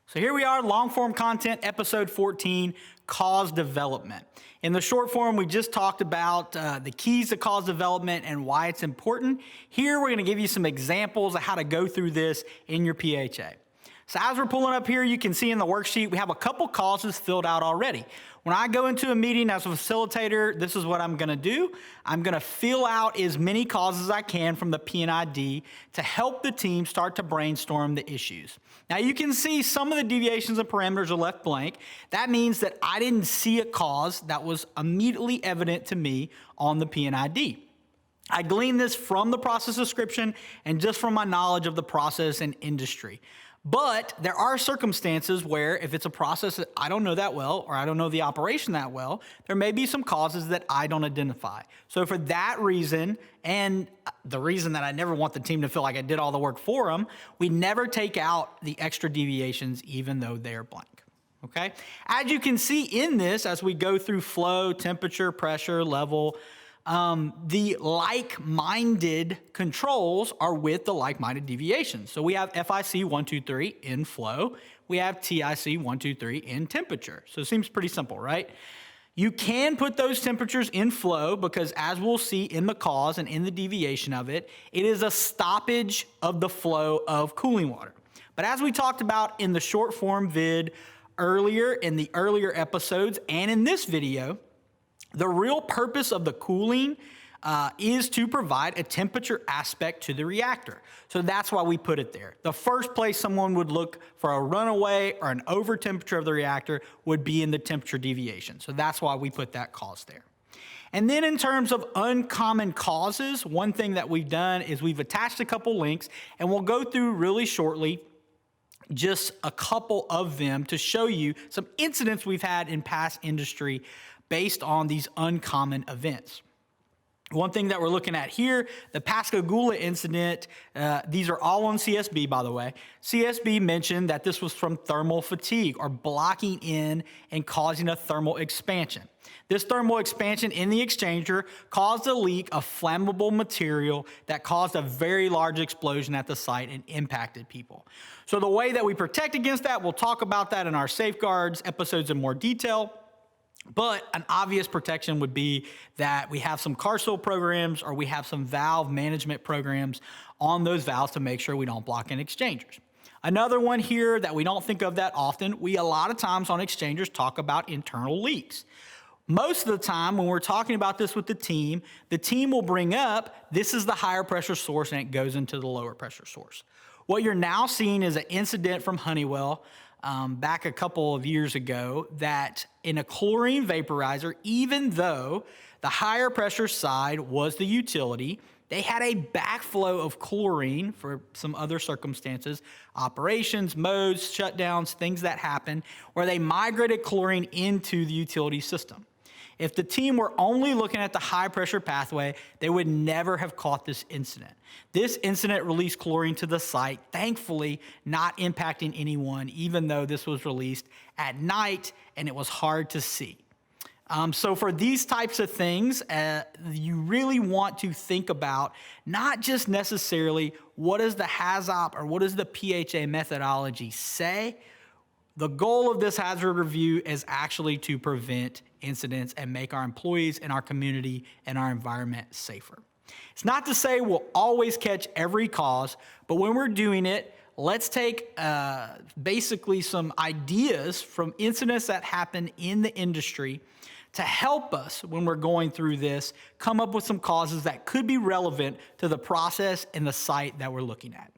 So here we are, long form content, episode 14, cause development. In the short form, we just talked about the keys to cause development and why it's important. Here, we're gonna give you some examples of how to go through this in your PHA. So as we're pulling up here, you can see in the worksheet, we have a couple causes filled out already. When I go into a meeting as a facilitator, this is what I'm gonna do. I'm gonna fill out as many causes as I can from the P&ID to help the team start to brainstorm the issues. Now you can see some of the deviations and parameters are left blank. That means that I didn't see a cause that was immediately evident to me on the P&ID. I gleaned this from the process description and just from my knowledge of the process and industry. But there are circumstances where if it's a process that I don't know that well, or I don't know the operation that well, there may be some causes that I don't identify. So for that reason, and the reason that I never want the team to feel like I did all the work for them, we never take out the extra deviations even though they are blank. Okay? As you can see in this, as we go through flow, temperature, pressure, level, the like-minded controls are with the like-minded deviations. So we have FIC 123 in flow. We have TIC 123 in temperature. So it seems pretty simple, right? You can put those temperatures in flow because as we'll see in the cause and in the deviation of it, it is a stoppage of the flow of cooling water. But as we talked about in the short form vid earlier, in the earlier episodes, and in this video, the real purpose of the cooling is to provide a temperature aspect to the reactor. So that's why we put it there. The first place someone would look for a runaway or an over temperature of the reactor would be in the temperature deviation. So that's why we put that cause there. And then in terms of uncommon causes, one thing that we've done is we've attached a couple links, and we'll go through really shortly just a couple of them to show you some incidents we've had in past industry based on these uncommon events. One thing that we're looking at here, the Pascagoula incident, these are all on CSB, by the way. CSB mentioned that this was from thermal fatigue or blocking in and causing a thermal expansion. This thermal expansion in the exchanger caused a leak of flammable material that caused a very large explosion at the site and impacted people. So the way that we protect against that, we'll talk about that in our safeguards episodes in more detail. But an obvious protection would be that we have some CARSIL programs or we have some valve management programs on those valves to make sure we don't block in exchangers. Another one here that we don't think of that often, we a lot of times on exchangers talk about internal leaks. Most of the time when we're talking about this with the team will bring up, this is the higher pressure source and it goes into the lower pressure source. What you're now seeing is an incident from Honeywell back a couple of years ago that in a chlorine vaporizer, even though the higher pressure side was the utility, they had a backflow of chlorine for some other circumstances, operations, modes, shutdowns, things that happen, where they migrated chlorine into the utility system. If the team were only looking at the high pressure pathway, they would never have caught this incident. This incident released chlorine to the site, thankfully not impacting anyone, even though this was released at night and it was hard to see. So for these types of things, you really want to think about not just necessarily what does the HAZOP or what does the PHA methodology say. The goal of this hazard review is actually to prevent incidents and make our employees and our community and our environment safer. It's not to say we'll always catch every cause, but when we're doing it, let's take basically some ideas from incidents that happen in the industry to help us when we're going through this, come up with some causes that could be relevant to the process and the site that we're looking at.